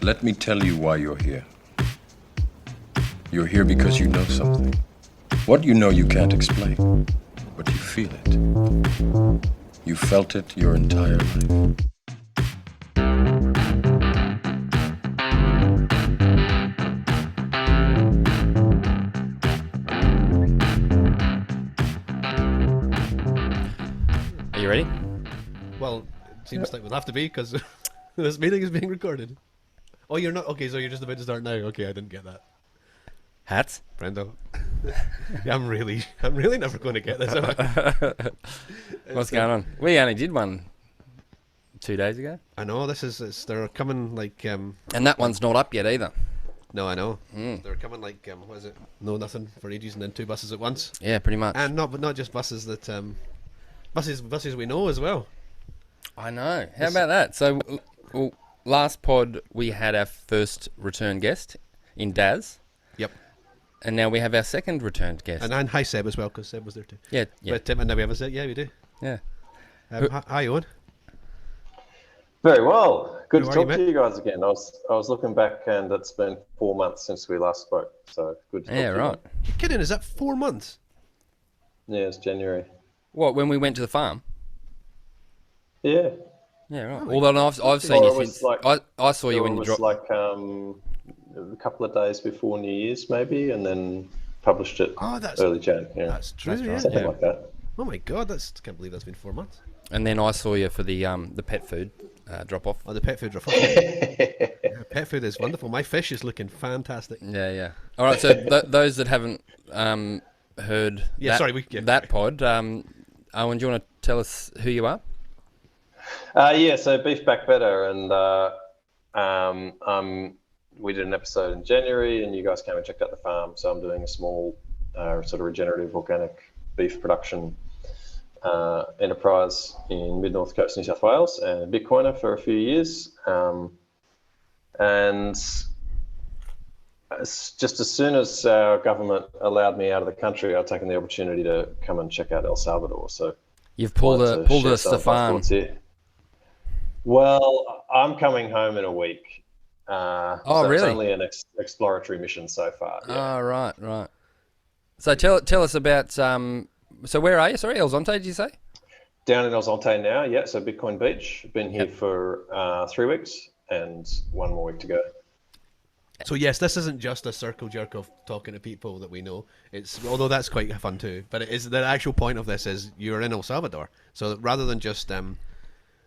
Let me tell you why you're here. You're here because you know something. What you know you can't explain, but you feel it. You felt it your entire life. Are you ready? Well, it seems like we'll have to be because this meeting is being recorded. Oh, you're not? Okay, so you're just about to start now. Okay, I didn't get that. Hats? Brendo. Yeah, I'm really never going to get this. Am I? What's going on? We only did one 2 days ago. I know, they're coming like... And that one's not up yet either. No, I know. They're coming like, what is it? No, nothing for ages and then 2 buses at once. Yeah, pretty much. And not just buses that... buses we know as well. I know. How about that? So, last pod we had our first return guest in Daz. Yep. And now we have our second returned guest. And hi Seb as well, because Seb was there too. Yeah. But and now we have a Seb. Yeah, we do. Yeah. Hi, Owen. Very well. Good to How are you, talk to you guys again. I was looking back, and it's been 4 months since we last spoke. So good to talk to you. Yeah, right. You're kidding? Is that 4 months? Yeah, it's January. What, when we went to the farm? Yeah. Yeah, right. Oh, Although I've seen Or you it was since... like- I saw you when It you was dropped... like a couple of days before New Year's, maybe, and then published it Oh, that's early Jan. Yeah, that's true. Yeah. something Yeah. like that. Oh my God, I can't believe that's been 4 months. And then I saw you for the pet food drop-off. Oh, the pet food drop. Yeah, pet food is wonderful. My fish is looking fantastic. Yeah, yeah. All right, so those that haven't heard that pod, Owen, do you want to tell us who you are? Yeah, so Beef Back Better, and we did an episode in January, and you guys came and checked out the farm. So I'm doing a small sort of regenerative organic beef production enterprise in mid-north coast New South Wales, and Bitcoiner for a few years. And just as soon as our government allowed me out of the country, I've taken the opportunity to come and check out El Salvador. So you've pulled a Stefan. Well, I'm coming home in a week. Oh, so really? It's only an exploratory mission so far. Yeah. Oh, right. So tell us about... so where are you? Sorry, El Zonte, did you say? Down in El Zonte now, yeah. So Bitcoin Beach. Been here for 3 weeks and 1 more week to go. So yes, this isn't just a circle jerk of talking to people that we know. It's although that's quite fun too. But it is the actual point of this is you're in El Salvador. So rather than just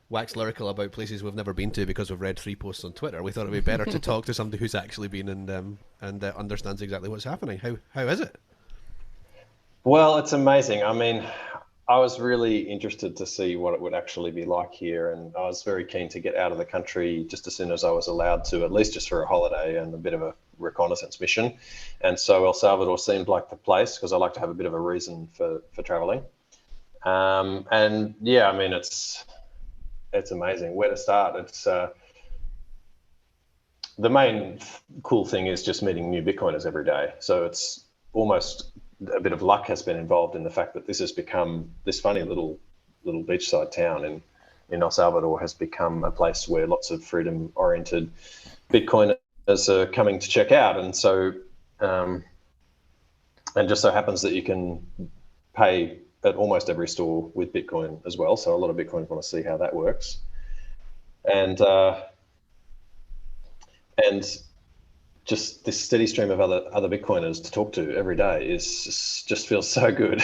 wax lyrical about places we've never been to because we've read 3 posts on Twitter, we thought it'd be better to talk to somebody who's actually been and understands exactly what's happening. How is it? Well, it's amazing. I mean, I was really interested to see what it would actually be like here, and I was very keen to get out of the country just as soon as I was allowed to, at least just for a holiday and a bit of a reconnaissance mission. And so El Salvador seemed like the place because I like to have a bit of a reason for traveling. And yeah, I mean, it's amazing. Where to start? It's the main cool thing is just meeting new Bitcoiners every day. So it's almost a bit of luck has been involved in the fact that this has become this funny little beachside town in El Salvador has become a place where lots of freedom-oriented Bitcoiners are coming to check out. And so, and just so happens that you can pay at almost every store with Bitcoin as well. So a lot of Bitcoiners want to see how that works. And just this steady stream of other Bitcoiners to talk to every day just feels so good.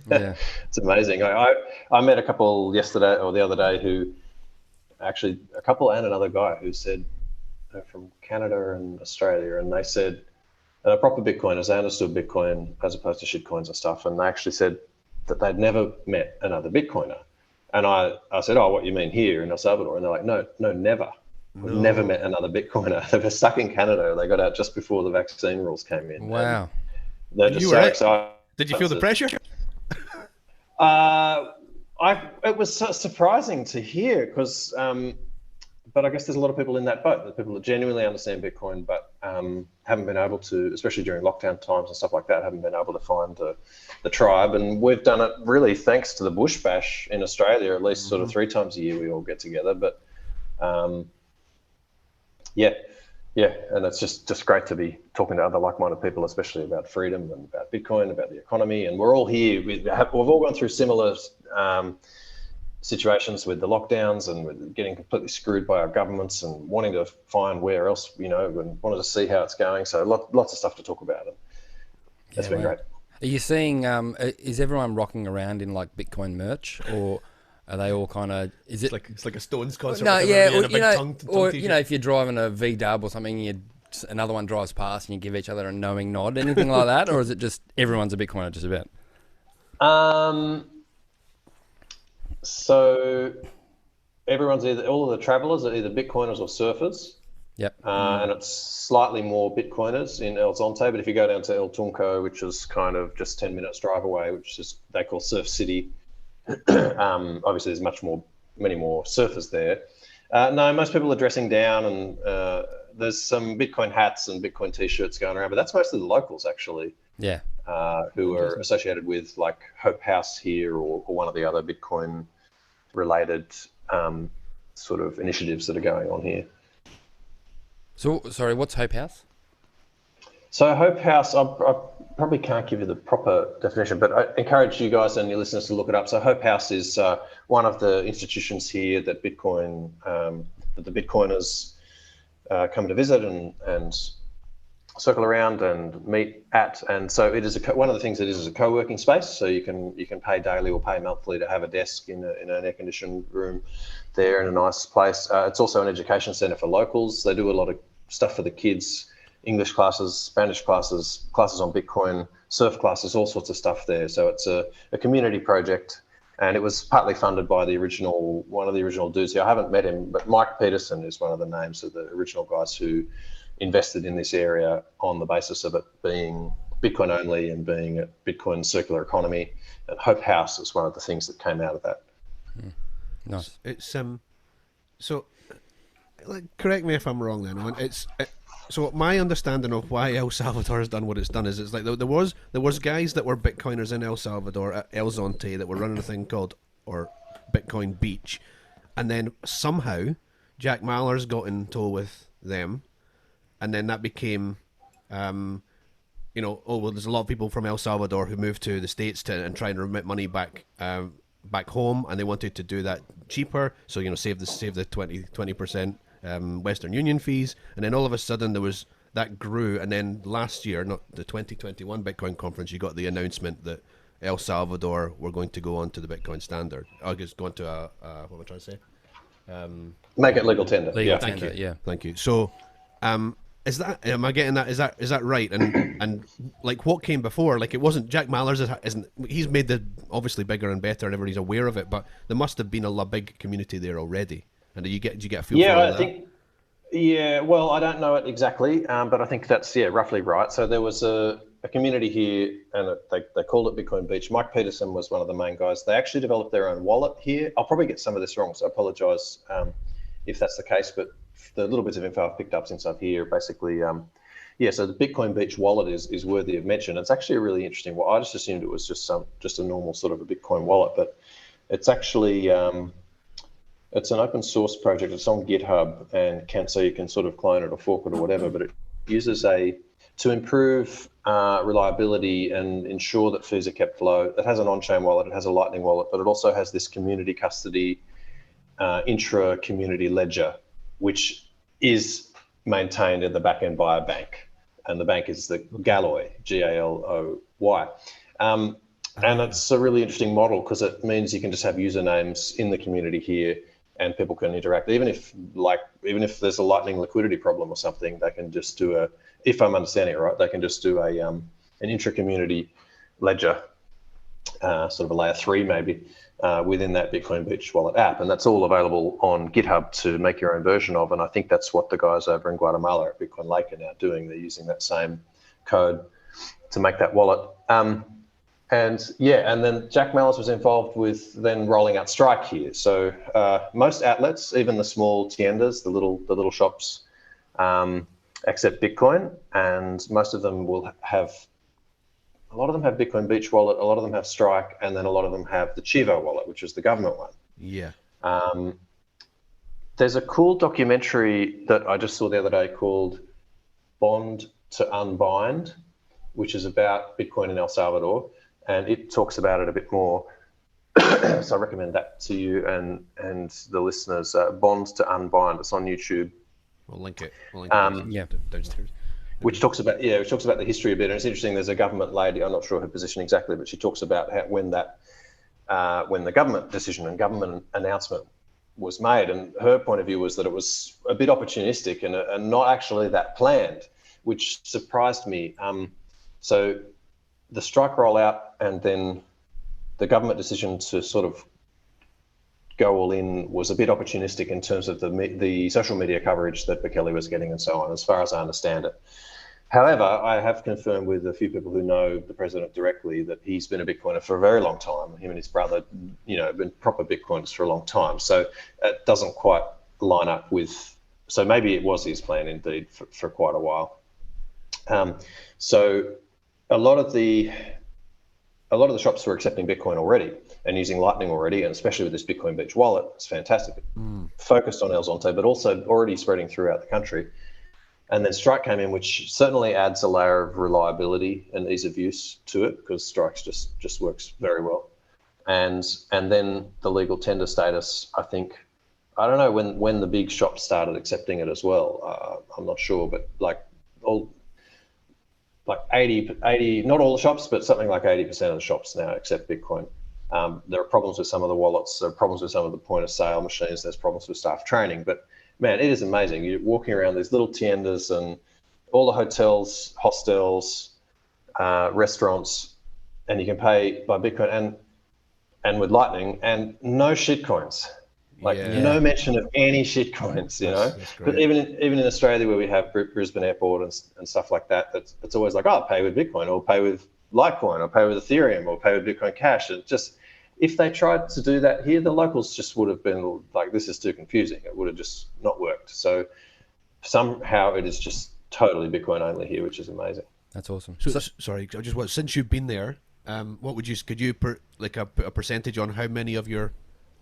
Yeah. It's amazing. I met a couple yesterday or the other day who actually a couple and another guy who said they're from Canada and Australia, and they said proper Bitcoiners, they understood Bitcoin as opposed to shitcoins and stuff, and they actually said that they'd never met another Bitcoiner. And I said, oh, what you mean here in El Salvador? And they're like, no, never. We've never met another Bitcoiner. They were stuck in Canada. They got out just before the vaccine rules came in. Wow. They're just so excited. Did you feel the pressure? It was so surprising to hear because, but I guess there's a lot of people in that boat. There's people that genuinely understand Bitcoin, but haven't been able to, especially during lockdown times and stuff like that, haven't been able to find the tribe. And we've done it really thanks to the Bush Bash in Australia, at least sort of 3 times a year we all get together. But yeah, Yeah, and it's just great to be talking to other like-minded people, especially about freedom and about Bitcoin, about the economy. And we're all here. We've all gone through similar situations with the lockdowns and with getting completely screwed by our governments and wanting to find where else, and wanted to see how it's going. So lots of stuff to talk about. And it's been great. Are you seeing, is everyone rocking around in like Bitcoin merch, or are they all kind of, it's like a Stones concert? No, yeah, or if you're driving a V-dub or something, another one drives past and you give each other a knowing nod, anything like that? Or is it just everyone's a Bitcoiner just about? So everyone's all of the travelers are either Bitcoiners or surfers. Yep. And it's slightly more Bitcoiners in El Zonte, but if you go down to El Tunco, which is kind of just 10 minutes drive away, which is they call Surf City, obviously there's many more surfers there. No, most people are dressing down, and there's some Bitcoin hats and Bitcoin t-shirts going around, but that's mostly the locals actually. Yeah. Who are associated with like Hope House here or one of the other Bitcoin related sort of initiatives that are going on here. So, sorry, what's Hope House? So Hope House, I probably can't give you the proper definition, but I encourage you guys and your listeners to look it up. So Hope House is one of the institutions here that that the Bitcoiners come to visit and circle around and meet at. And so it is one of the things it is a co-working space. So you can pay daily or pay monthly to have a desk in an air-conditioned room there in a nice place. It's also an education centre for locals. They do a lot of stuff for the kids, English classes, Spanish classes, classes on Bitcoin, surf classes, all sorts of stuff there. So it's a community project, and it was partly funded by one of the original dudes here. I haven't met him, but Mike Peterson is one of the names of the original guys who invested in this area on the basis of it being Bitcoin only and being a Bitcoin circular economy. And Hope House is one of the things that came out of that. Nice. It's so, correct me if I'm wrong then, Owen. So my understanding of why El Salvador has done what it's done is it's like there was guys that were Bitcoiners in El Salvador at El Zonte that were running a thing called Bitcoin Beach, and then somehow Jack Mallers got in tow with them, and then that became there's a lot of people from El Salvador who moved to the States and try and remit money back home, and they wanted to do that cheaper, so save the 20% Western Union fees, and then all of a sudden that grew, and then last year, not the 2021 Bitcoin conference, you got the announcement that El Salvador were going to go on to the Bitcoin standard. I guess going to what am I trying to say? Make it legal tender. Thank you. So, am I getting that? Is that right? And like what came before? Like it wasn't Jack Mallers isn't. He's made the obviously bigger and better, and everybody's aware of it. But there must have been a big community there already. And did you get a feel for all that? Yeah, well, I don't know it exactly, but I think that's roughly right. So there was a community here, and they called it Bitcoin Beach. Mike Peterson was one of the main guys. They actually developed their own wallet here. I'll probably get some of this wrong, so I apologise if that's the case. But the little bits of info I've picked up since I'm here, basically, so the Bitcoin Beach wallet is worthy of mention. It's actually a really interesting one. I just assumed it was just a normal sort of a Bitcoin wallet, but it's actually it's an open source project. It's on GitHub, and so you can sort of clone it or fork it or whatever. But it uses to improve reliability and ensure that fees are kept low. It has an on-chain wallet. It has a Lightning wallet, but it also has this community custody intra-community ledger, which is maintained in the back end by a bank, and the bank is the Galloy, Galoy. And it's a really interesting model because it means you can just have usernames in the community here, and people can interact. Even if there's a Lightning liquidity problem or something, they can just do if I'm understanding it right, they can just do an intra-community ledger, sort of a layer 3 maybe, within that Bitcoin Beach wallet app. And that's all available on GitHub to make your own version of. And I think that's what the guys over in Guatemala at Bitcoin Lake are now doing. They're using that same code to make that wallet. And then Jack Mallers was involved with then rolling out Strike here. So most outlets, even the small tiendas, the little shops, accept Bitcoin, and most of them will have. A lot of them have Bitcoin Beach wallet. A lot of them have Strike, and then a lot of them have the Chivo wallet, which is the government one. Yeah. There's a cool documentary that I just saw the other day called Bond to Unbind, which is about Bitcoin in El Salvador, and it talks about it a bit more. So I recommend that to you and the listeners. Bond to Unbind. It's on YouTube. We'll link it. Downstairs. Which talks about the history a bit, and it's interesting. There's a government lady. I'm not sure her position exactly, but she talks about when the government decision and government announcement was made, and her point of view was that it was a bit opportunistic and not actually that planned, which surprised me. So the strike rollout and then the government decision to sort of go all in was a bit opportunistic in terms of the social media coverage that Bukele was getting and so on, as far as I understand it. However, I have confirmed with a few people who know the president directly that he's been a Bitcoiner for a very long time. Him and his brother, been proper Bitcoiners for a long time. So it doesn't quite line up with, so maybe it was his plan indeed for quite a while. So a lot of the shops were accepting Bitcoin already and using Lightning already, and especially with this Bitcoin Beach wallet, it's fantastic. Focused on El Zonte, but also already spreading throughout the country. And then Strike came in, which certainly adds a layer of reliability and ease of use to it, because Strike just works very well. And then the legal tender status, I think, I don't know when the big shops started accepting it as well. I'm not sure, but like 80, not all the shops, but something like 80% of the shops now accept Bitcoin. There are problems with some of the wallets, there are problems with some of the point of sale machines, there's problems with staff training, but man, it is amazing. You're walking around these little tiendas and all the hotels, hostels, restaurants, and you can pay by Bitcoin and with Lightning, and no shitcoins. No mention of any shitcoins, But even in Australia, where we have Brisbane Airport and stuff like that, it's always like, pay with Bitcoin, or pay with Litecoin, or pay with Ethereum, or pay with Bitcoin Cash. It just, if they tried to do that here, the locals just would have been like, this is too confusing. It would have just not worked. So somehow it is just totally Bitcoin only here, which is amazing. That's awesome. So sorry, since you've been there, what would you, could you put like a percentage on how many of your,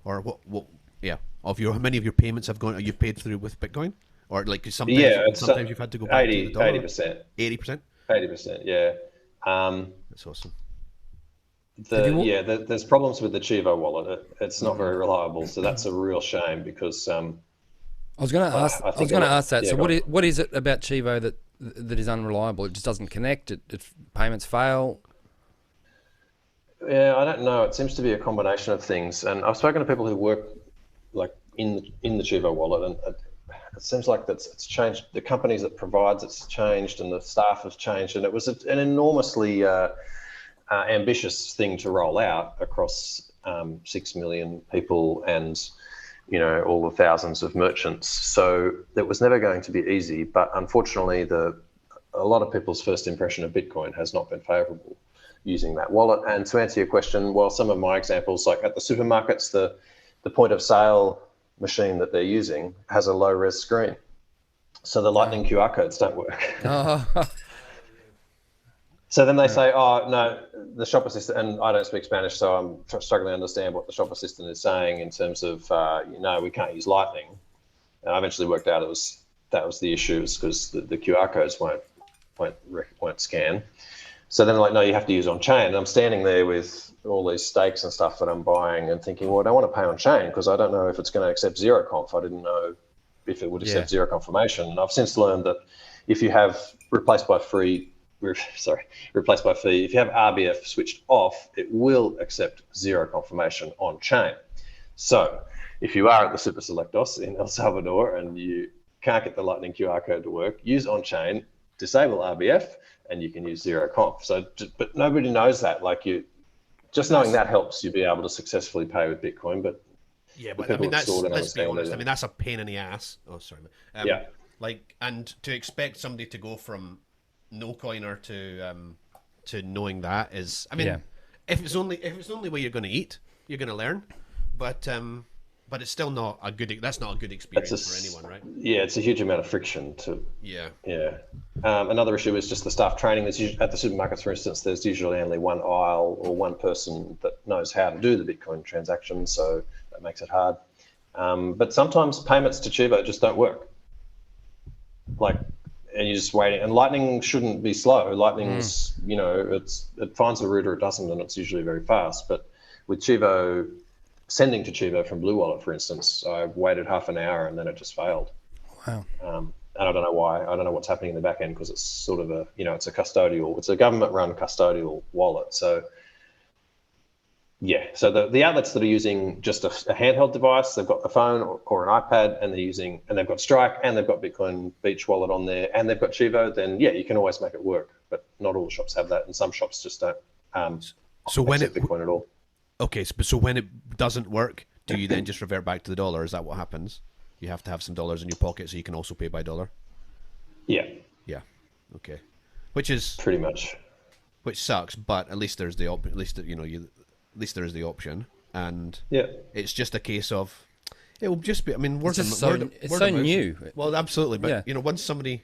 or how many of your payments have gone, are you paid through with Bitcoin? Or like sometimes you've had to go back to the dollar? 80%. 80%? 80%, yeah. That's awesome. There's problems with the Chivo wallet. It's not very reliable, so that's a real shame because. I was going to ask that. So what is it about Chivo that is unreliable? It just doesn't connect. It payments fail. Yeah, I don't know. It seems to be a combination of things, and I've spoken to people who work like in the Chivo wallet, and it seems like it's changed. The companies that provides it's changed, and the staff has changed, and it was an enormously ambitious thing to roll out across 6 million people and all the thousands of merchants. So it was never going to be easy, but unfortunately a lot of people's first impression of Bitcoin has not been favorable using that wallet. And to answer your question, well, some of my examples, like at the supermarkets, the point of sale machine that they're using has a low res screen, so the Lightning QR codes don't work. So then they say, no, the shop assistant, and I don't speak Spanish, so I'm struggling to understand what the shop assistant is saying in terms of, we can't use Lightning. And I eventually worked out that was the issue, because the QR codes won't scan. So then they're like, no, you have to use on-chain. And I'm standing there with all these stakes and stuff that I'm buying and thinking, well, I don't want to pay on-chain because I don't know if it's going to accept zero conf. I didn't know if it would accept zero confirmation. And I've since learned that if you have replaced by fee, if you have RBF switched off, it will accept zero confirmation on chain. So if you are at the Super Selectos in El Salvador and you can't get the Lightning QR code to work, use on chain, disable RBF, and you can use zero conf. So, but nobody knows that. Like just knowing that helps you be able to successfully pay with Bitcoin. But I mean, let's be honest. I mean, that's a pain in the ass. Oh, sorry. And to expect somebody to go from no coiner to knowing that is, I mean, if it's the only way you're going to eat, you're going to learn, but it's still not a good. That's not a good experience for anyone, right? Yeah, it's a huge amount of friction to. Another issue is just the staff training. At the supermarkets, for instance, there's usually only one aisle or one person that knows how to do the Bitcoin transaction, so that makes it hard. But sometimes payments to Chivo just don't work. Like, and you're just waiting. And Lightning shouldn't be slow. Lightning's, you know, it finds a route or it doesn't, and it's usually very fast. But with Chivo, sending to Chivo from Blue Wallet, for instance, I waited half an hour and then it just failed. Wow. And I don't know why. I don't know what's happening in the back end, because it's sort of a, you know, it's a government-run custodial wallet. So yeah, so the outlets that are using just a handheld device, they've got the phone or an iPad, and they've got Strike, and they've got Bitcoin Beach Wallet on there, and they've got Chivo, then yeah, you can always make it work. But not all the shops have that, and some shops just don't accept Bitcoin at all. Okay, so when it doesn't work, do you then just revert back to the dollar? Is that what happens? You have to have some dollars in your pocket so you can also pay by dollar? Yeah. Yeah. Okay. Which is pretty much. Which sucks, but at least there's the at least there is the option, and yeah, it's just a case of it will just be. I mean, it's so new. Well, absolutely, but you know, once somebody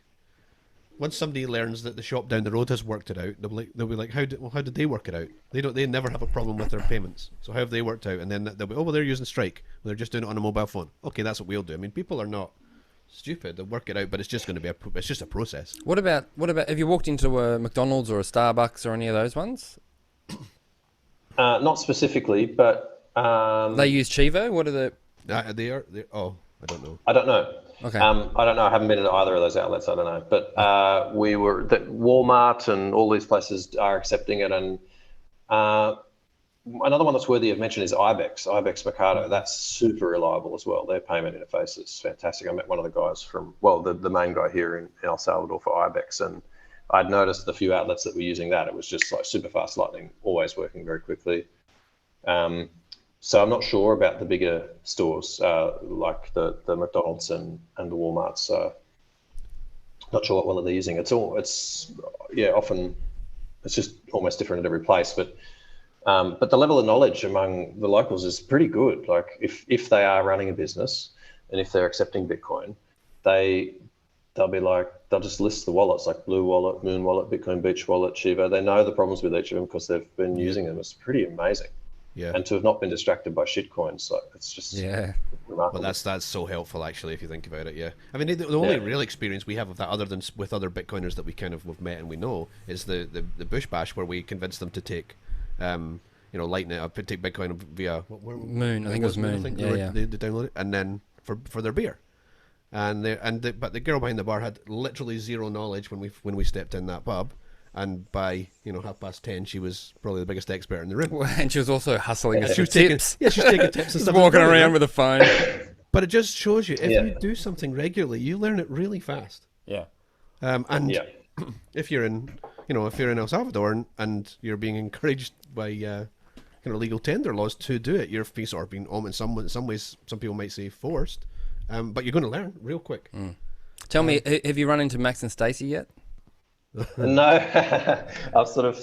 learns that the shop down the road has worked it out, they'll be like, how did they work it out? They never have a problem with their payments, so how have they worked out? And then they'll be, oh well, they're using Strike, well, they're just doing it on a mobile phone. Okay, that's what we'll do. I mean, people are not stupid; they'll work it out, but it's just going to be it's just a process. What about have you walked into a McDonald's or a Starbucks or any of those ones? Not specifically, but they use Chivo. What are the? Oh, I don't know. I don't know. Okay. I don't know. I haven't been to either of those outlets. I don't know. But Walmart and all these places are accepting it. And another one that's worthy of mention is Ibex Mercado. That's super reliable as well. Their payment interface is fantastic. I met one of the guys from, the main guy here in El Salvador for Ibex, and I'd noticed the few outlets that were using that. It was just like super fast Lightning, always working very quickly. So I'm not sure about the bigger stores like the McDonald's and the Walmarts. Not sure what wallet they're using. Often it's just almost different at every place. But the level of knowledge among the locals is pretty good. Like if they are running a business and if they're accepting Bitcoin, they'll just list the wallets like Blue Wallet, Moon Wallet, Bitcoin Beach Wallet, Chivo. They know the problems with each of them because they've been using them. It's pretty amazing. Yeah. And to have not been distracted by shitcoins, like it's just remarkable. Well, that's so helpful actually, if you think about it. Yeah. I mean, the only real experience we have of that, other than with other Bitcoiners that we've met and we know, is the Bush Bash, where we convinced them to take, Lightning, take Bitcoin via Moon. I think it was Moon. They downloaded it, and then for their beer. But the girl behind the bar had literally zero knowledge when we stepped in that pub, and by 10:30 she was probably the biggest expert in the room. And she was also hustling. She was taking tips. Yeah, she was taking tips and stuff. Walking around with a phone. But it just shows you, if you do something regularly, you learn it really fast. Yeah. If you're in El Salvador and you're being encouraged by legal tender laws to do it, you're sort of being in some ways, some people might say forced. But you're going to learn real quick. Tell me, have you run into Max and Stacey yet? No, I'm sort of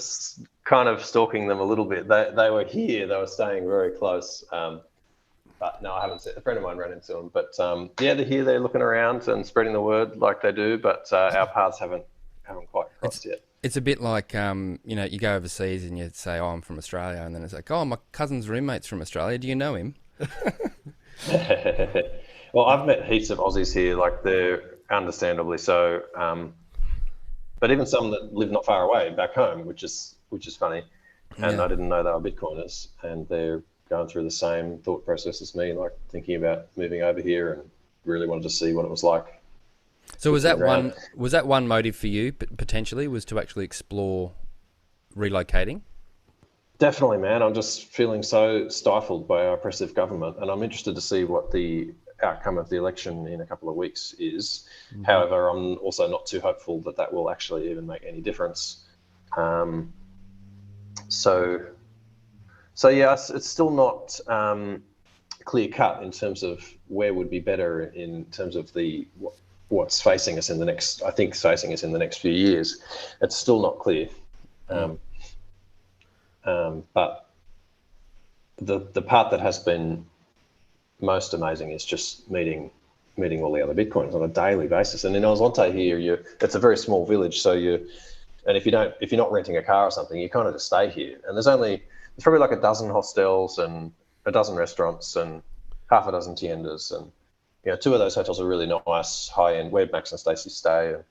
kind of stalking them a little bit. They were here. They were staying very close. But no, I haven't seen. A friend of mine ran into them. But they're here. They're looking around and spreading the word like they do. But our paths haven't quite crossed yet. It's a bit like you go overseas and you say, "Oh, I'm from Australia," and then it's like, "Oh, my cousin's roommate's from Australia. Do you know him?" Well, I've met heaps of Aussies here, like they're understandably so, but even some that live not far away back home, which is funny. And I didn't know they were Bitcoiners, and they're going through the same thought process as me, like thinking about moving over here and really wanted to see what it was like. So was that one motive for you potentially, was to actually explore relocating? Definitely, man. I'm just feeling so stifled by our oppressive government, and I'm interested to see what the outcome of the election in a couple of weeks is. Mm-hmm. However, I'm also not too hopeful that will actually even make any difference. So yes, it's still not clear cut in terms of where would be better in terms of what's facing us in the next few years. It's still not clear. But the part that has been most amazing is just meeting all the other Bitcoiners on a daily basis. And in Zonte here, it's a very small village, so if you're not renting a car or something, you kind of just stay here. And there's probably like a dozen hostels and a dozen restaurants, and half a dozen tiendas, and two of those hotels are really nice, high end, where Max and Stacey stay, and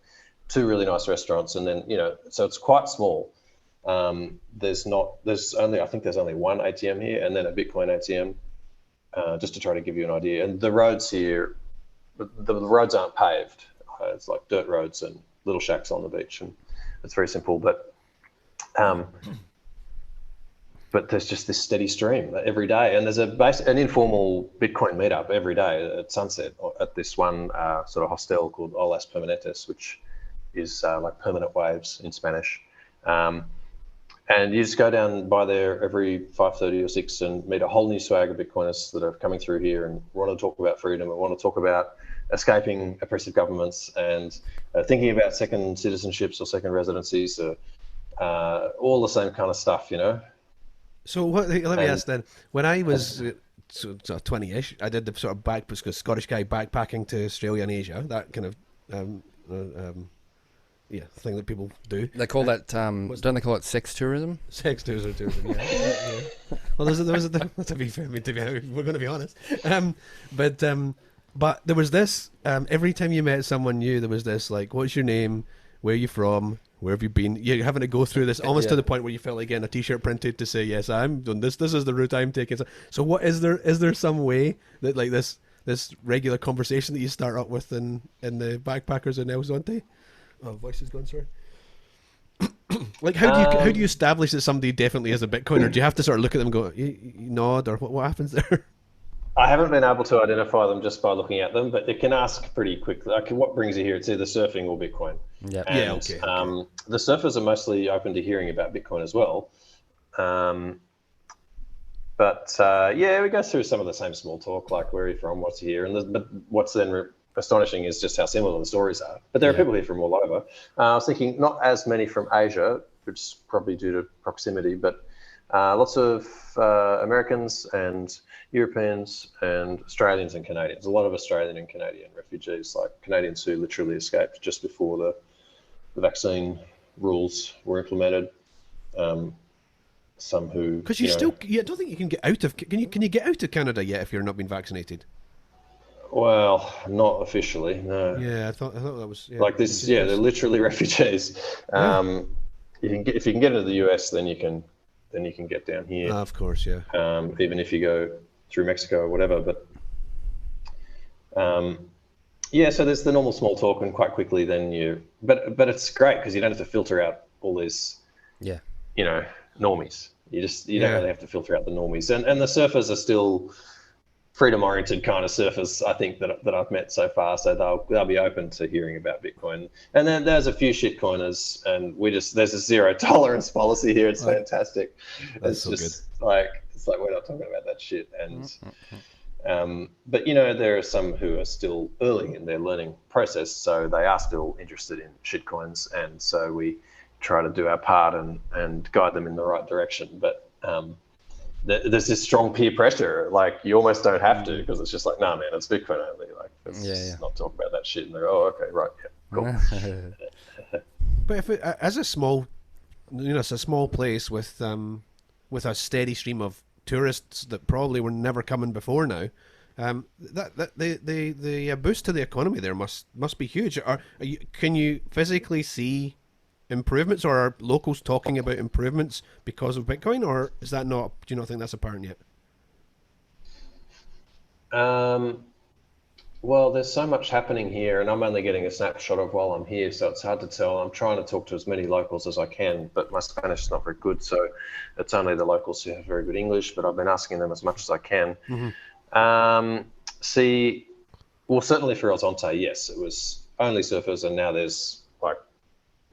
two really nice restaurants, and then so it's quite small. There's only one ATM here, and then a Bitcoin ATM, just to try to give you an idea. And the roads here, the roads aren't paved. It's like dirt roads and little shacks on the beach, and it's very simple. But there's just this steady stream every day, and there's an informal Bitcoin meetup every day at sunset at this one sort of hostel called Olas Permanentes, which is like permanent waves in Spanish. And you just go down by there every 5:30 or 6 and meet a whole new swag of Bitcoiners that are coming through here and want to talk about freedom and want to talk about escaping oppressive governments and thinking about second citizenships or second residencies, all the same kind of stuff, So let me ask then, when I was 20-ish, I did the sort of Scottish guy backpacking to Australia and Asia, that kind of thing that people do. They call that, don't they call it sex tourism? Sex tourism, yeah. Well, to be fair, we're going to be honest. But there was this, every time you met someone new, there was this, like, what's your name, where are you from, where have you been? You're having to go through this almost to the point where you felt like getting a t-shirt printed to say, yes, I'm doing this is the route I'm taking. So what is there some way that, like, this regular conversation that you start up with in the backpackers in El Zonte? Oh, voice is gone, sorry. Like, how do you establish that somebody definitely is a Bitcoiner? Do you have to sort of look at them and go, you nod, or what happens there? I haven't been able to identify them just by looking at them, but you can ask pretty quickly. Like, what brings you here? It's either surfing or Bitcoin. Yeah. Okay. The surfers are mostly open to hearing about Bitcoin as well. We go through some of the same small talk, like where are you from, what's here, but what's then astonishing is just how similar the stories are. But there are people here from all over. I was thinking not as many from Asia, which is probably due to proximity, but lots of Americans and Europeans and Australians and Canadians. A lot of Australian and Canadian refugees, like Canadians who literally escaped just before the vaccine rules were implemented. Some who, because I don't think you can get out of. Can you get out of Canada yet if you're not been vaccinated? Well, not officially, no. Yeah, I thought that was like this. Yeah, they're literally refugees. If you can get into the US, then you can get down here. Of course, yeah. Even if you go through Mexico or whatever, but so there's the normal small talk, and quite quickly then but it's great because you don't have to filter out all these normies. You don't really have to filter out the normies, and the surfers are still freedom-oriented kind of surfers, I think, that I've met so far. So they'll be open to hearing about Bitcoin. And then there's a few shitcoiners, and there's a zero tolerance policy here. It's fantastic. That's so good. It's like we're not talking about that shit. And but there are some who are still early in their learning process, so they are still interested in shitcoins, and so we try to do our part and guide them in the right direction. But there's this strong peer pressure, like you almost don't have to, because it's just like, nah, man, it's Bitcoin only. Like, let's not talk about that shit. And they're, oh, okay, right, yeah, cool. But if as a small, it's a small place with a steady stream of tourists that probably were never coming before now, the boost to the economy there must be huge. Can you physically see improvements, or are locals talking about improvements because of Bitcoin, or is that not? Do you not think that's apparent yet? Well, there's so much happening here, and I'm only getting a snapshot of while I'm here, so it's hard to tell. I'm trying to talk to as many locals as I can, but my Spanish is not very good, so it's only the locals who have very good English, but I've been asking them as much as I can. Mm-hmm. Certainly for El Zonte, yes, it was only surfers, and now there's like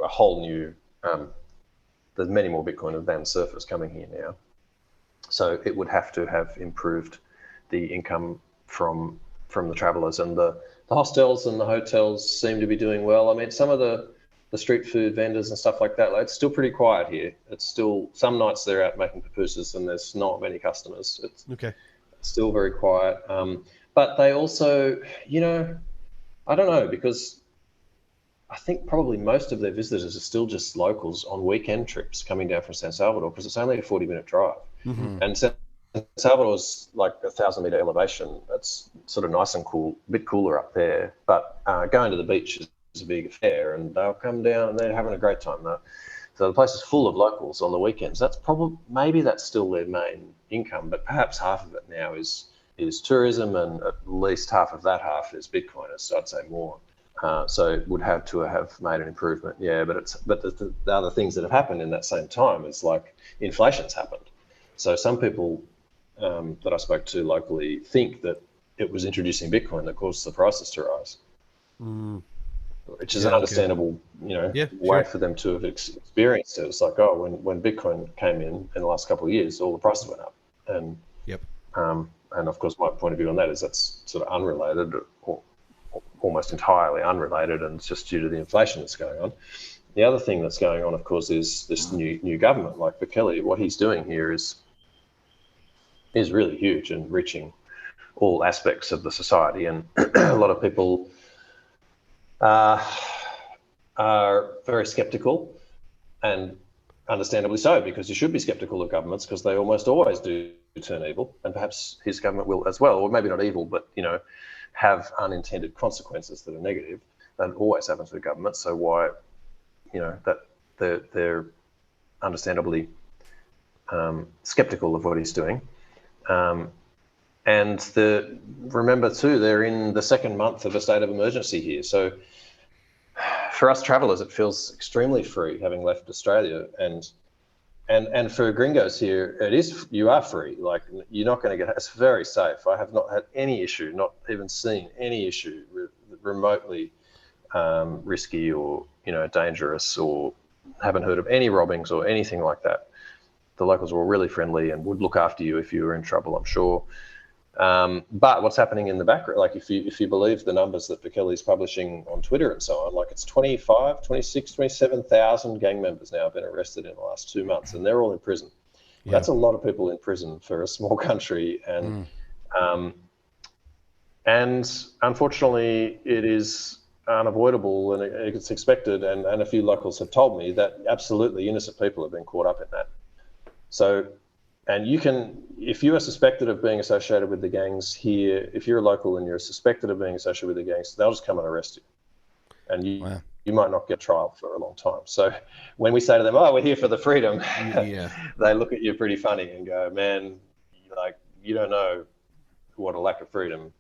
a whole new, there's many more Bitcoiners than surfers coming here now. So it would have to have improved the income from the travelers, and the hostels and the hotels seem to be doing well. I mean, some of the street food vendors and stuff like that, it's still pretty quiet here. It's still, some nights they're out making pupusas and there's not many customers. It's still very quiet. But they also, I don't know, because I think probably most of their visitors are still just locals on weekend trips coming down from San Salvador, because it's only a 40-minute drive. Mm-hmm. And San Salvador's like 1,000-meter elevation. It's sort of nice and cool, a bit cooler up there. But going to the beach is a big affair, and they'll come down and they're having a great time. So the place is full of locals on the weekends. That's maybe that's still their main income, but perhaps half of it now is tourism, and at least half of that half is Bitcoiners. So I'd say more. So it would have to have made an improvement, yeah. But the other things that have happened in that same time is like inflation's happened. So some people that I spoke to locally think that it was introducing Bitcoin that caused the prices to rise, which is an understandable, way for them to have experienced it. It's like, when Bitcoin came in the last couple of years, all the prices went up, and and of course my point of view on that is that's sort of unrelated, or almost entirely unrelated, and it's just due to the inflation that's going on. The other thing that's going on, of course, is this new government, like Bukele. What he's doing here is really huge and reaching all aspects of the society. And a lot of people are very skeptical, and understandably so, because you should be skeptical of governments because they almost always do turn evil. And perhaps his government will as well, or maybe not evil, but, have unintended consequences that are negative. That always happens with governments. So why, that they're understandably skeptical of what he's doing. And remember too, they're in the second month of a state of emergency here. So for us travelers, it feels extremely free having left Australia, and for gringos here, you are free. Like, you're not going to it's very safe. I have not had any issue, not even seen any issue remotely risky or, dangerous, or haven't heard of any robbings or anything like that. The locals were really friendly and would look after you if you were in trouble, I'm sure. But what's happening in the background, like if you believe the numbers that Bukele's publishing on Twitter and so on, like it's 25, 26, 27,000 gang members now have been arrested in the last 2 months, and they're all in prison. Yeah. That's a lot of people in prison for a small country. And and unfortunately it is unavoidable, and it's expected. And a few locals have told me that absolutely innocent people have been caught up in that. So, and if you are suspected of being associated with the gangs here, if you're a local and you're suspected of being associated with the gangs, they'll just come and arrest you. And you might not get trial for a long time. So when we say to them, we're here for the freedom, they look at you pretty funny and go, man, you don't know what a lack of freedom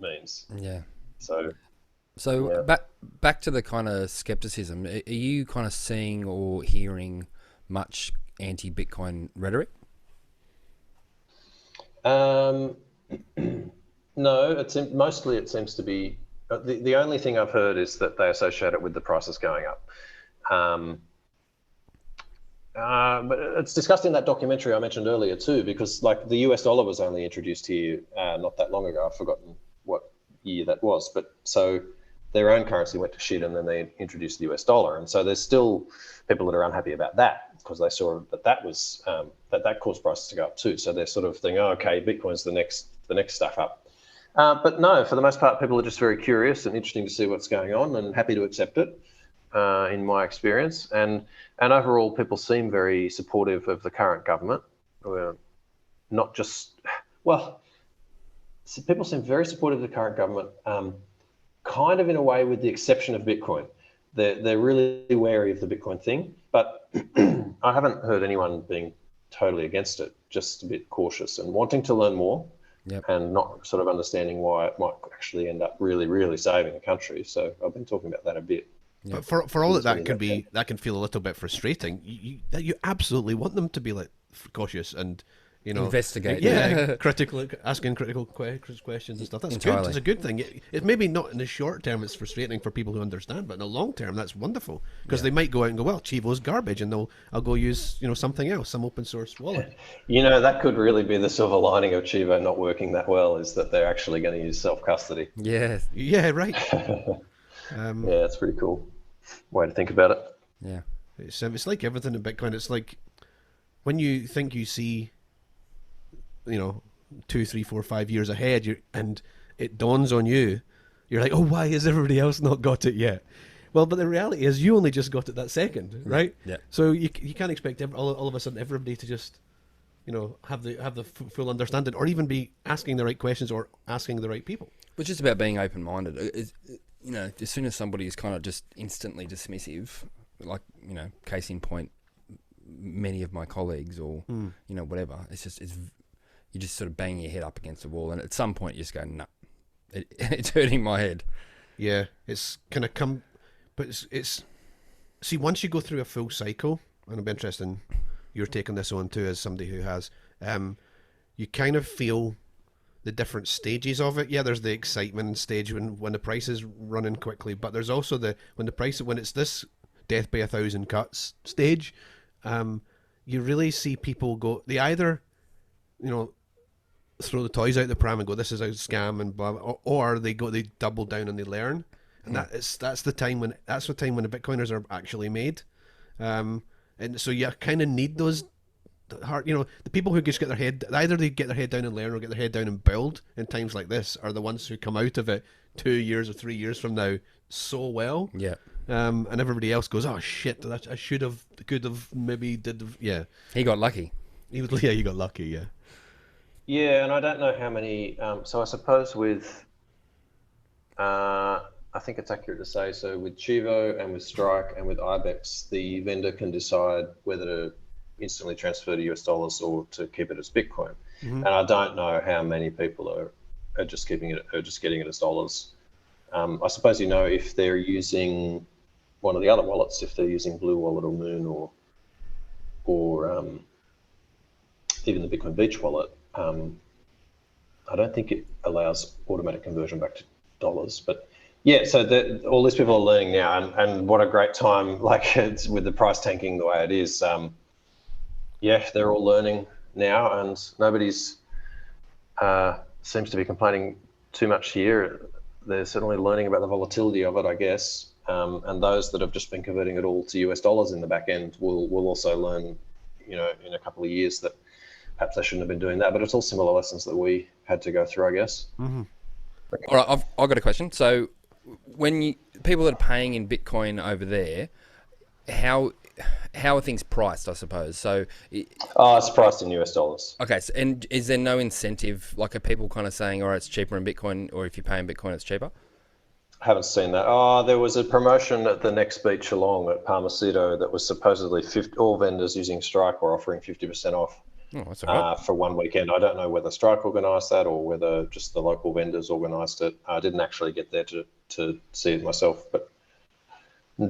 means. Yeah. So back to the kind of skepticism, are you kind of seeing or hearing much anti-Bitcoin rhetoric? No, mostly it seems to be the only thing I've heard is that they associate it with the prices going up. But it's discussed in that documentary I mentioned earlier too, because like the US dollar was only introduced here not that long ago. I've forgotten what year that was, but so their own currency went to shit, and then they introduced the US dollar, and so there's still people that are unhappy about that because they saw that was that caused prices to go up too. So they're sort of thinking, okay, Bitcoin's the next stuff up. But no, for the most part, people are just very curious and interesting to see what's going on, and happy to accept it. In my experience, and overall, people seem very supportive of the current government. Not just people seem very supportive of the current government. Kind of in a way, with the exception of Bitcoin. They're really wary of the Bitcoin thing, but I haven't heard anyone being totally against it, just a bit cautious and wanting to learn more, and not sort of understanding why it might actually end up really, really saving the country. So I've been talking about that a bit. But for all that can feel a little bit frustrating. You absolutely want them to be like cautious and investigate, asking critical questions and stuff. That's entirely good. It's a good thing. It's maybe not in the short term. It's frustrating for people who understand, but in the long term, that's wonderful because they might go out and go, well, Chivo's garbage, and I'll go use something else, some open source wallet. That could really be the silver lining of Chivo not working that well, is that they're actually going to use self custody. Yeah, right. It's pretty cool way to think about it. Yeah, it's like everything in Bitcoin. It's like when you think you see 2, 3, 4, 5 years ahead, and it dawns on you, you're like, oh, why has everybody else not got it yet? Well, but the reality is you only just got it that second, right? Yeah. So you can't expect all of a sudden everybody to just have the full understanding, or even be asking the right questions or asking the right people. It's just about being open-minded. As soon as somebody is kind of just instantly dismissive, like, case in point, many of my colleagues or, whatever, you're just sort of banging your head up against the wall. And at some point you just go, no, it's hurting my head. Yeah, it's kind of but it's, see, once you go through a full cycle, and I'm interested in your taking this on too, as somebody who has, you kind of feel the different stages of it. Yeah, there's the excitement stage when the price is running quickly, but there's also when it's this death by 1,000 cuts stage. You really see people go, they either, throw the toys out the pram and go, this is a scam and blah, blah, or they double down and they learn. And that's the time when the Bitcoiners are actually made. And so you kind of need those hard, the people who just get their head, either they get their head down and learn or get their head down and build in times like this, are the ones who come out of it 2 years or 3 years from now so well. Yeah. And everybody else goes, oh shit, I should have, could have, maybe did have, yeah. He got lucky. He got lucky, yeah. Yeah, and I don't know how many, so I suppose with, I think it's accurate to say, so with Chivo and with Strike and with Ibex, the vendor can decide whether to instantly transfer to US dollars or to keep it as Bitcoin. And I don't know how many people are just getting it as dollars. I suppose if they're using one of the other wallets, if they're using Blue Wallet or Moon or even the Bitcoin Beach wallet, I don't think it allows automatic conversion back to dollars. But yeah, so all these people are learning now, and what a great time! Like, it's with the price tanking the way it is. Yeah, they're all learning now, and nobody's seems to be complaining too much here. They're certainly learning about the volatility of it, I guess. And those that have just been converting it all to US dollars in the back end will also learn, in a couple of years that perhaps they shouldn't have been doing that. But it's all similar lessons that we had to go through, I guess. Mm-hmm. All right, I've got a question. So, when people that are paying in Bitcoin over there, how are things priced, I suppose? So, it's priced in US dollars. Okay, so, and is there no incentive? Like, are people kind of saying, all right, it's cheaper in Bitcoin, or if you pay in Bitcoin, it's cheaper? I haven't seen that. There was a promotion at the next beach along at Palmacito that was supposedly all vendors using Strike were offering 50% off for one weekend. I don't know whether Strike organised that or whether just the local vendors organised it. I didn't actually get there to see it myself, but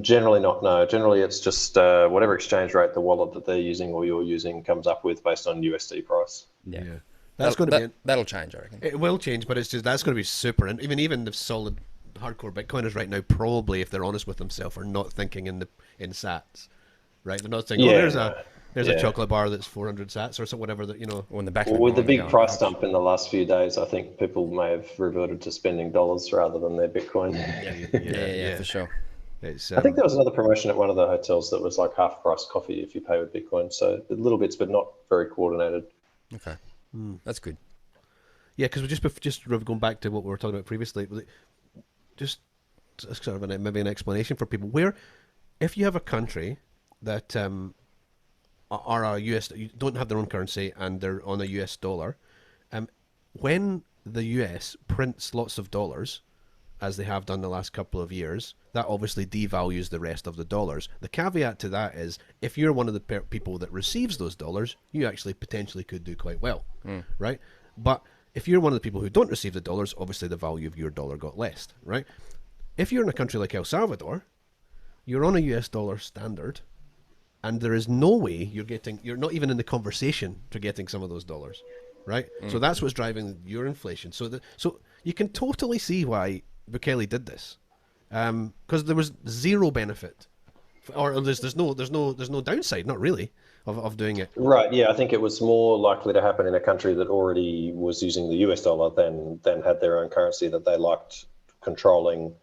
generally not, no. Generally it's just whatever exchange rate the wallet that they're using or you're using comes up with based on USD price. Yeah. That'll change, I reckon. It will change, but that's going to be super. And even the solid hardcore Bitcoiners right now, probably, if they're honest with themselves, are not thinking in sats, right? They're not thinking, there's a chocolate bar that's 400 sats or so, whatever that, Or in the back. With the big price dump in the last few days, I think people may have reverted to spending dollars rather than their Bitcoin. Yeah, for sure. I think there was another promotion at one of the hotels that was like half price coffee if you pay with Bitcoin. So little bits, but not very coordinated. Okay, that's good. Yeah, because just going back to what we were talking about previously, just sort of maybe an explanation for people. Where, if you have a country that are a US, don't have their own currency and they're on a US dollar, when the US prints lots of dollars, as they have done the last couple of years, that obviously devalues the rest of the dollars. The caveat to that is, if you're one of the people that receives those dollars, you actually potentially could do quite well, right? But if you're one of the people who don't receive the dollars, obviously the value of your dollar got less, right? If you're in a country like El Salvador, you're on a US dollar standard, and there is no way you're not even in the conversation to getting some of those dollars, right? So that's what's driving your inflation. So you can totally see why Bukele did this, because there was zero benefit, or there's no downside, not really, of doing it. Right. Yeah, I think it was more likely to happen in a country that already was using the US dollar than had their own currency that they liked controlling.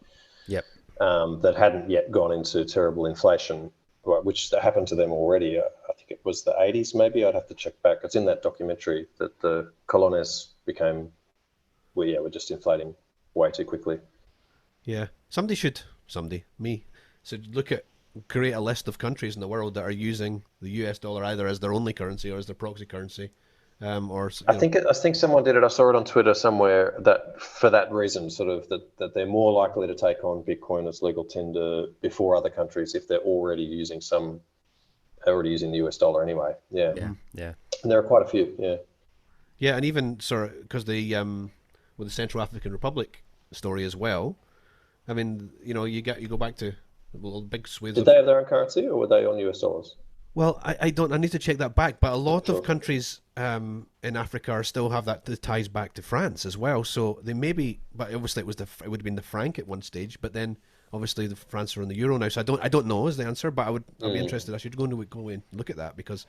Yep. That hadn't yet gone into terrible inflation, which happened to them already. I think it was the 80s, maybe. I'd have to check back. It's in that documentary that the colones were just inflating way too quickly. Yeah. Me, should create a list of countries in the world that are using the US dollar either as their only currency or as their proxy currency, I think someone did it. I saw it on Twitter somewhere that for that reason, sort of that they're more likely to take on Bitcoin as legal tender before other countries if they're already using the US dollar anyway. Yeah. And there are quite a few. Yeah. Yeah, and even because with the Central African Republic story as well. I mean, you go back to big swathes. Did they have their own currency, or were they on US dollars? Well, I don't. I need to check that back. But a lot of countries in Africa still have that ties back to France as well. So they may be, but obviously it would have been the franc at one stage. But then obviously the France are on the euro now. So I don't know is the answer. But I'd be interested. I should go and look at that because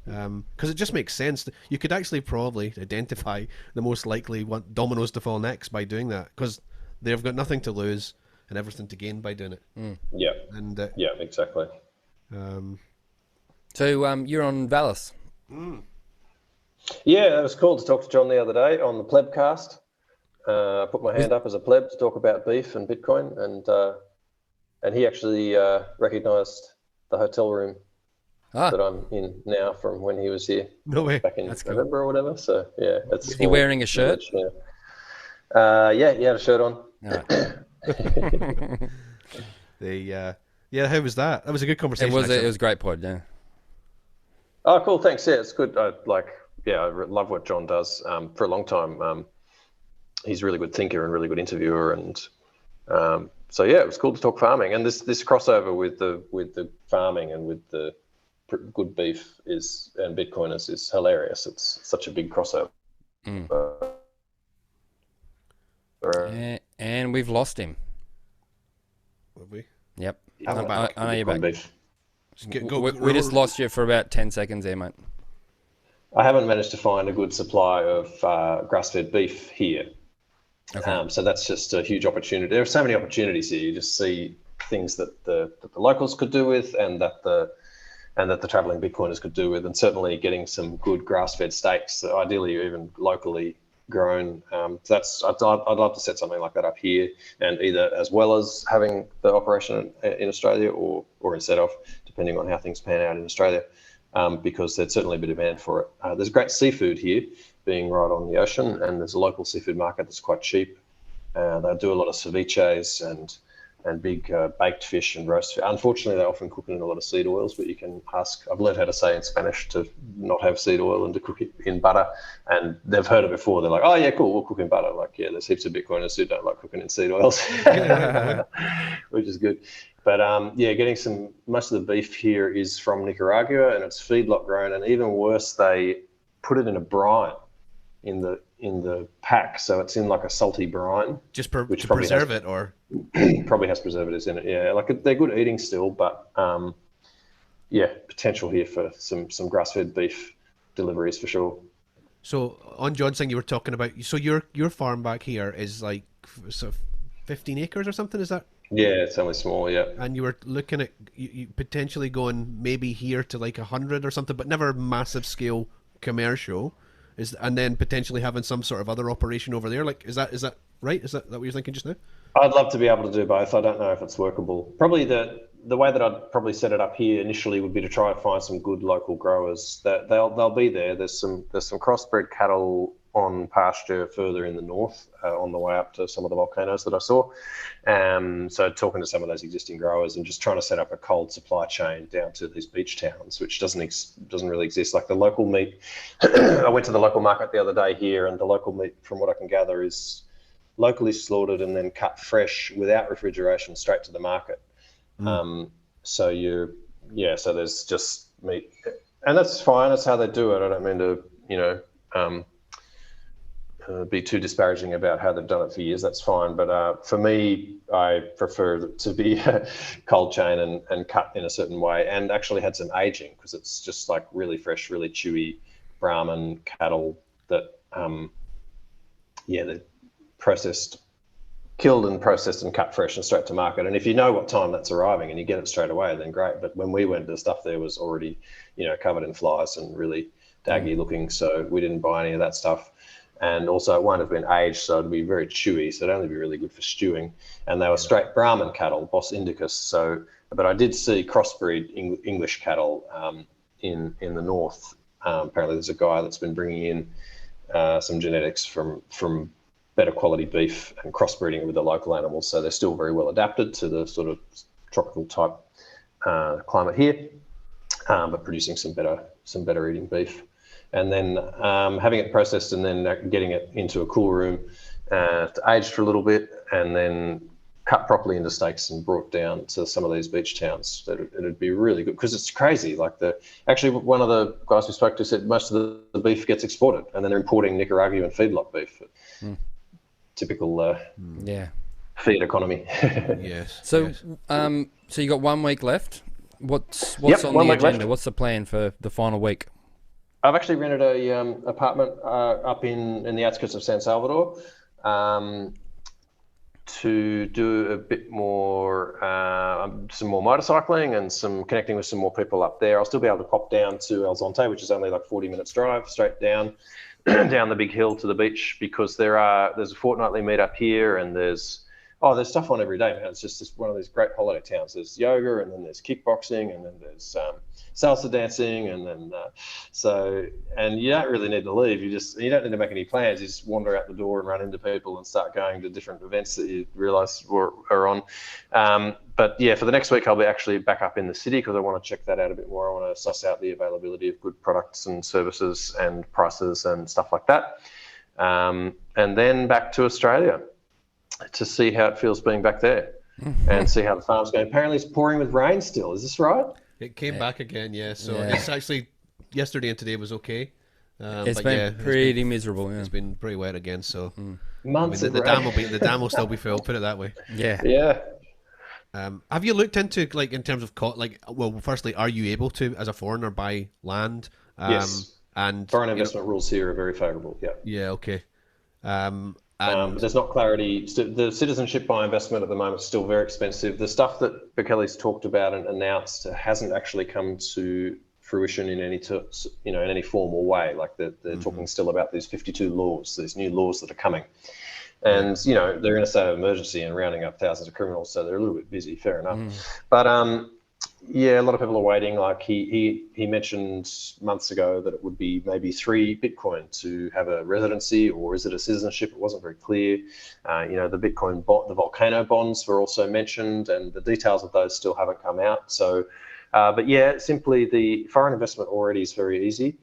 it just makes sense. You could actually probably identify the most likely dominoes to fall next by doing that because they've got nothing to lose and everything to gain by doing it. Yeah. And yeah, exactly. So you're on Valis. Yeah, it was cool to talk to John the other day on the Plebcast. I put my hand up as a pleb to talk about beef and Bitcoin, and he actually recognised the hotel room that I'm in now from when he was here. No way. Back in November or whatever. So yeah, that's. Is he wearing a shirt? Yeah, he had a shirt on. No. How was that? That was a good conversation. It was a great pod, yeah. Oh, cool. Thanks. Yeah, it's good. I love what John does. For a long time, he's a really good thinker and really good interviewer, and so yeah, it was cool to talk farming. And this crossover with the farming and with the good beef and Bitcoiners is hilarious. It's such a big crossover. And we've lost him. Have we? Yep. I know you're back. Beef. We just lost you for about 10 seconds there, mate. I haven't managed to find a good supply of grass-fed beef here. Okay. So that's just a huge opportunity. There are so many opportunities here. You just see things that the locals could do with, and that the traveling Bitcoiners could do with, and certainly getting some good grass-fed steaks, ideally even locally grown. I'd love to set something like that up here, and either as well as having the operation in Australia or instead of, depending on how things pan out in Australia, because there's certainly a bit of demand for it. There's great seafood here, being right on the ocean, and there's a local seafood market that's quite cheap. They do a lot of ceviches and big baked fish and roast fish. Unfortunately, they often cook it in a lot of seed oils, but you can ask. I've learned how to say in Spanish to not have seed oil and to cook it in butter, and they've heard it before. They're like, oh yeah, cool, we'll cook in butter. Like, yeah, there's heaps of Bitcoiners who don't like cooking in seed oils, which is good. But getting most of the beef here is from Nicaragua, and it's feedlot grown, and even worse, they put it in a brine in the pack, so it's in like a salty brine, just to preserve it, or probably has preservatives in it. Yeah, like they're good eating still, but potential here for some grass-fed beef deliveries for sure. So on John's thing, you were talking about, so your farm back here is like sort of 15 acres or something, is that? Yeah, it's only small, yeah. And you were looking at you potentially going maybe here to like 100 or something, but never massive scale commercial. And then potentially having some sort of other operation over there. Like, is that right? Is that what you're thinking just now? I'd love to be able to do both. I don't know if it's workable. Probably the way that I'd probably set it up here initially would be to try and find some good local growers. That they'll be there. There's some crossbred cattle on pasture further in the north on the way up to some of the volcanoes that I saw. So talking to some of those existing growers and just trying to set up a cold supply chain down to these beach towns, which doesn't really exist. Like the local meat, I went to the local market the other day here, and the local meat, from what I can gather, is locally slaughtered and then cut fresh without refrigeration straight to the market. So there's just meat, and that's fine. That's how they do it. I don't mean to, be too disparaging about how they've done it for years. That's fine. But for me, I prefer to be cold chain and cut in a certain way, and actually had some aging, because it's just like really fresh, really chewy Brahman cattle that, they're killed and processed and cut fresh and straight to market. And if you know what time that's arriving and you get it straight away, then great. But when we went, the stuff there was already, covered in flies and really daggy looking. So we didn't buy any of that stuff. And also it won't have been aged, so it'd be very chewy. So it'd only be really good for stewing. And they were straight Brahman cattle, Bos Indicus. So, but I did see crossbreed English cattle in the north Apparently there's a guy that's been bringing in some genetics from better quality beef and crossbreeding with the local animals. So they're still very well adapted to the sort of tropical type climate here, but producing some better eating beef. And then having it processed and then getting it into a cool room to age for a little bit, and then cut properly into steaks and brought down to some of these beach towns. It'd be really good, because it's crazy. Like actually one of the guys we spoke to said most of the beef gets exported, and then they're importing Nicaraguan feedlot beef. Typical feed economy. Yes. So yes. So you got 1 week left. What's on 1 the week agenda? left. What's the plan for the final week? I've actually rented a apartment up in the outskirts of San Salvador to do a bit more, some more motorcycling and some connecting with some more people up there. I'll still be able to pop down to Zonte, which is only like 40 minutes drive straight down down the big hill to the beach, because there's a fortnightly meetup here, and there's stuff on every day, man. It's just one of these great holiday towns. There's yoga, and then there's kickboxing, and then there's salsa dancing, and then and you don't really need to leave. You don't need to make any plans. You just wander out the door and run into people and start going to different events that you realise are on. But yeah, for the next week, I'll be actually back up in the city, because I want to check that out a bit more. I want to suss out the availability of good products and services and prices and stuff like that. And then back to Australia to see how it feels being back there and see how the farm's going. Apparently it's pouring with rain still. Is this right? It came back again, yeah. So it's actually, yesterday and today was okay. It's been pretty miserable. Yeah. It's been pretty wet again. So months. The dam will still be filled. Put it that way. Yeah. Yeah. Have you looked into, like, in terms of firstly, are you able to, as a foreigner, buy land? Yes. And foreign investment rules here are very favourable. Yeah. Yeah. Okay. There's not clarity. The citizenship by investment at the moment is still very expensive. The stuff that Bukele's talked about and announced hasn't actually come to fruition in any formal way. Like they're talking still about these 52 laws, these new laws that are coming. And, they're in a state of emergency and rounding up thousands of criminals, so they're a little bit busy, fair enough. But yeah, a lot of people are waiting. Like he mentioned months ago that it would be maybe 3 Bitcoin to have a residency, or is it a citizenship? It wasn't very clear. The Bitcoin the volcano bonds were also mentioned, and the details of those still haven't come out. So, but yeah, simply the foreign investment already is very easy.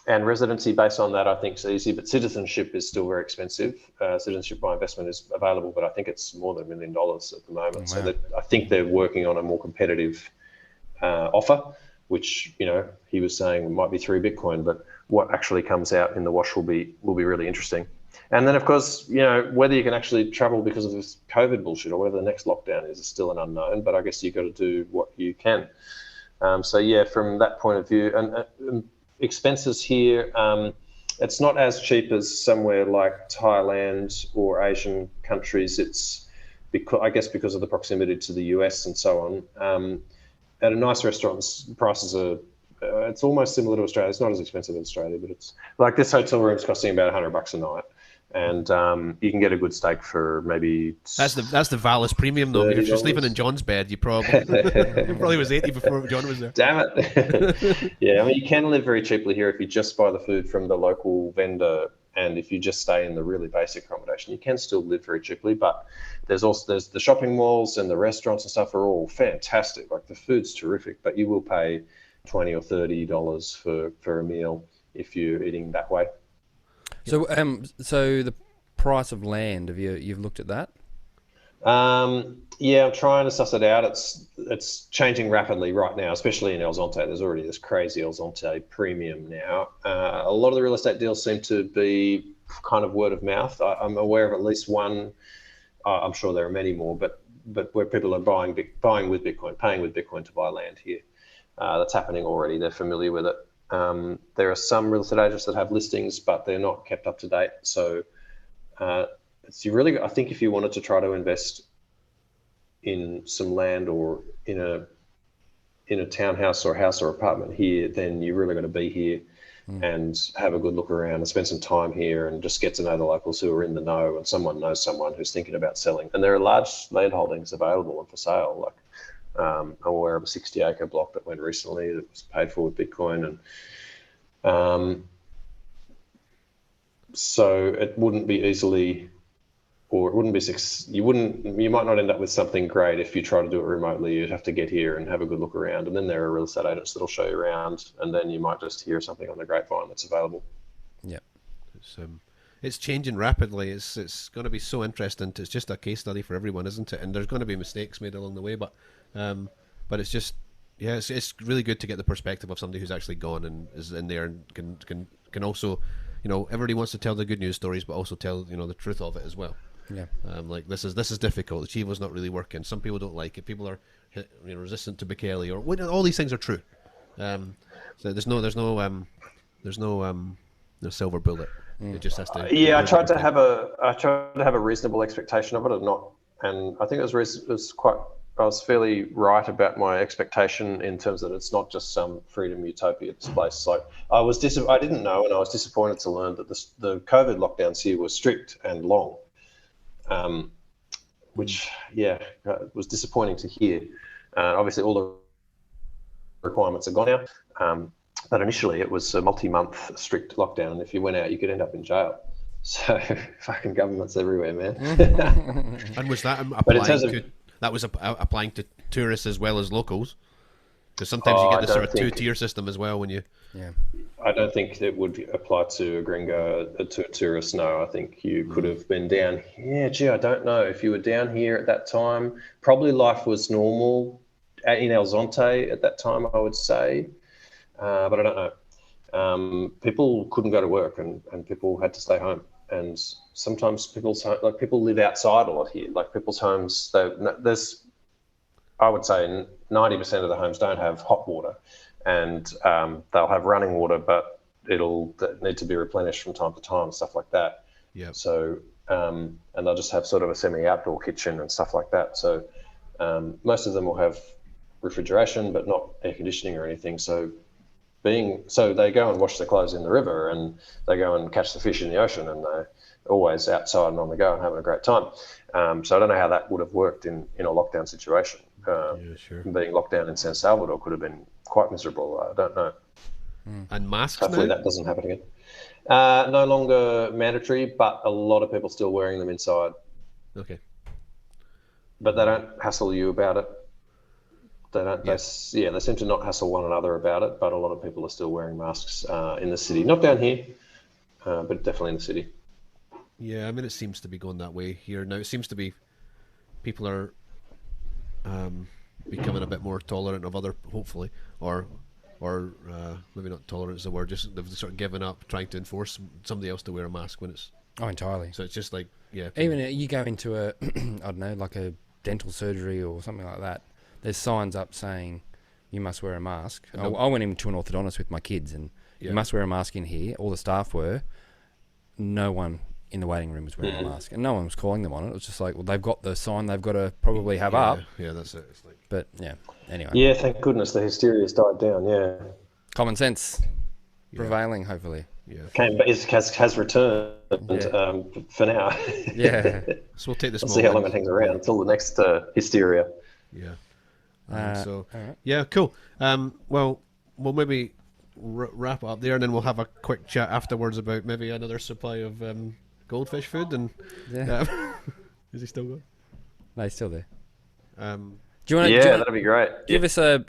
And residency based on that, I think, is easy, but citizenship is still very expensive. Citizenship by investment is available, but I think it's more than $1 million at the moment. Oh, wow. So I think they're working on a more competitive offer, which, he was saying might be 3 Bitcoin, but what actually comes out in the wash will be really interesting. And then, of course, whether you can actually travel because of this COVID bullshit or whether the next lockdown is still an unknown, but I guess you've got to do what you can. So yeah, from that point of view, and expenses here, it's not as cheap as somewhere like Thailand or Asian countries. It's because of the proximity to the US and so on. At a nice restaurant, prices are it's almost similar to Australia. It's not as expensive as Australia, but it's like this hotel room's costing about $100 a night, and you can get a good steak for maybe. That's the Valis premium though. Because if you're sleeping in John's bed, you probably was 80 before John was there. Damn it! Yeah, I mean, you can live very cheaply here if you just buy the food from the local vendor, and if you just stay in the really basic accommodation, you can still live very cheaply. But there's the shopping malls and the restaurants and stuff are all fantastic. Like the food's terrific, but you will pay $20 or $30 for a meal if you're eating that way. So so the price of land, you've looked at that? Yeah, I'm trying to suss it out. It's changing rapidly right now, especially in El Zonte. There's already this crazy El Zonte premium now. A lot of the real estate deals seem to be kind of word of mouth. I'm aware of at least one. I'm sure there are many more, but where people are buying with Bitcoin, paying with Bitcoin to buy land here. That's happening already. They're familiar with it. There are some real estate agents that have listings, but they're not kept up to date. So I think if you wanted to try to invest in some land or in a townhouse or house or apartment here, then you really got to be here and have a good look around and spend some time here and just get to know the locals who are in the know, and someone knows someone who's thinking about selling. And there are large land holdings available and for sale. Like I'm aware of a 60-acre block that went recently that was paid for with Bitcoin, and so it wouldn't be easily, or it wouldn't be, you might not end up with something great if you try to do it remotely. You'd have to get here and have a good look around, and then there are real estate agents that'll show you around, and then you might just hear something on the grapevine that's available. Yeah. It's changing rapidly. It's going to be so interesting. It's just a case study for everyone, isn't it? And there's going to be mistakes made along the way, but it's just, yeah, it's really good to get the perspective of somebody who's actually gone and is in there and can also, everybody wants to tell the good news stories, but also tell the truth of it as well. Yeah. Like this is difficult. The Chivo's not really working. Some people don't like it. People are resistant to Bukele, or all these things are true. So there's no silver bullet. It just has to. Yeah, I tried to have a reasonable expectation of it, and I think I was fairly right about my expectation in terms that it's not just some freedom utopia displaced. Like I didn't know, and I was disappointed to learn that the COVID lockdowns here were strict and long, which was disappointing to hear. Obviously, all the requirements are gone now. But initially, it was a multi-month strict lockdown, and if you went out, you could end up in jail. So fucking governments everywhere, man. And was that applying to tourists as well as locals? Because sometimes you get this sort of two-tier system as well when you. Yeah. I don't think it would apply to a gringo, to a tourist. No, I think you could have been down. Yeah, gee, I don't know if you were down here at that time. Probably life was normal in El Zonte at that time, I would say. But I don't know. People couldn't go to work, and people had to stay home. And sometimes people live outside a lot here. Like people's homes, I would say 90% of the homes don't have hot water, and they'll have running water, but it'll need to be replenished from time to time and stuff like that. Yeah. So and they'll just have sort of a semi-outdoor kitchen and stuff like that. So most of them will have refrigeration, but not air conditioning or anything. So they go and wash their clothes in the river, and they go and catch the fish in the ocean, and they're always outside and on the go and having a great time. So I don't know how that would have worked in a lockdown situation. Sure. Being locked down in San Salvador could have been quite miserable. I don't know. And masks Hopefully now? That doesn't happen again. No longer mandatory, but a lot of people still wearing them inside. Okay. But they don't hassle you about it. They don't. They seem to not hassle one another about it. But a lot of people are still wearing masks in the city. Not down here, but definitely in the city. Yeah, I mean, it seems to be going that way here now. It seems to be people are becoming a bit more tolerant of other, hopefully, or maybe not tolerant is the word. Just they've sort of given up trying to enforce somebody else to wear a mask when it's. Oh, entirely. So it's just like Even you go into a I don't know, like a dental surgery or something like that. There's signs up saying you must wear a mask. I went into an orthodontist with my kids, and you must wear a mask in here. All the staff were. No one in the waiting room was wearing a mask, and no one was calling them on it. It was just like, well, they've got the sign they've got to probably have up. Yeah, that's it. It's like... But anyway. Yeah, thank goodness the hysteria's died down. Yeah. Common sense prevailing, hopefully. Yeah. Has returned for now. Yeah. So we'll take this. We'll see how long it hangs around until the next hysteria. Yeah. All right. Yeah, cool. Well, we'll maybe wrap up there, and then we'll have a quick chat afterwards about maybe another supply of goldfish food. And is he still going? No, he's still there. Do you want? That'd be great. Give us a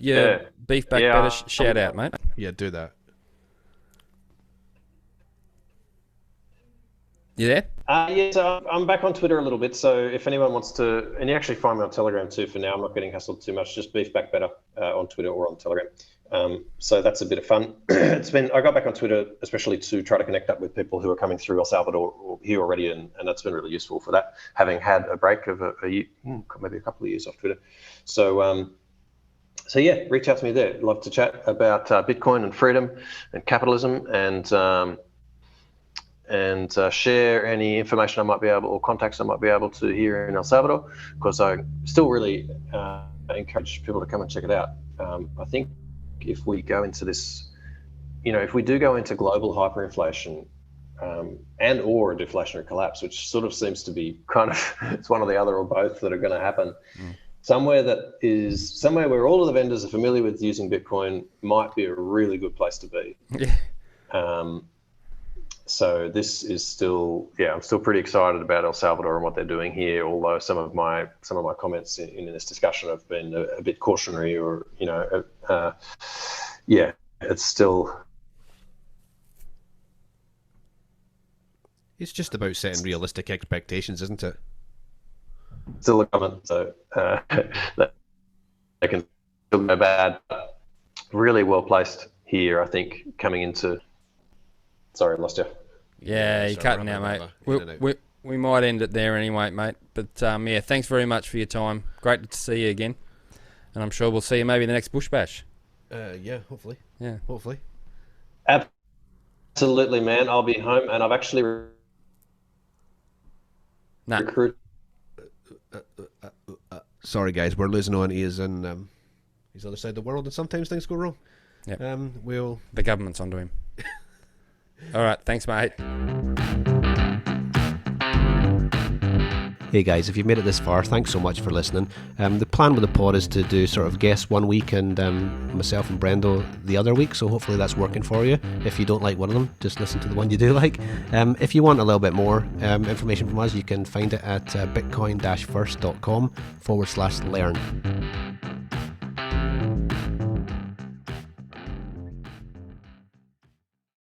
beef back better shout out, mate. Yeah, do that. You there? So I'm back on Twitter a little bit. So if anyone wants to, and you actually find me on Telegram too. For now, I'm not getting hassled too much. Just beef back better on Twitter or on Telegram. So that's a bit of fun. I got back on Twitter especially to try to connect up with people who are coming through El Salvador or here already, and that's been really useful for that. Having had a break of a year, maybe a couple of years off Twitter. So reach out to me there. Love to chat about Bitcoin and freedom and capitalism, and share any information I might be able, or contacts I might be able to here in El Salvador, because I still really encourage people to come and check it out. I think if we go into this, if we do go into global hyperinflation and or a deflationary collapse, which sort of seems to be kind of, it's one or the other or both that are going to happen, somewhere where all of the vendors are familiar with using Bitcoin might be a really good place to be. Yeah. So this is still, I'm still pretty excited about El Salvador and what they're doing here. Although some of my comments in this discussion have been a bit cautionary, or it's still. It's just about setting realistic expectations, isn't it? Still a comment, so that they can still go bad. Really well placed here, I think, coming into. Sorry, I lost you. Yeah, you're cutting out, mate. We might end it there anyway, mate. But thanks very much for your time. Great to see you again, and I'm sure we'll see you maybe in the next Bush Bash. Hopefully. Yeah, hopefully. Absolutely, man. I'll be home, and I've actually recruited. Sorry, guys, we're losing on. He is in he's on the other side of the world, and sometimes things go wrong. Yeah. The government's onto him. All right, thanks, mate. Hey guys, if you've made it this far, thanks so much for listening. The plan with the pod is to do sort of guests one week and myself and Brendo the other week, so hopefully that's working for you. If you don't like one of them, just listen to the one you do like. If you want a little bit more information from us, you can find it at bitcoin-first.com/learn.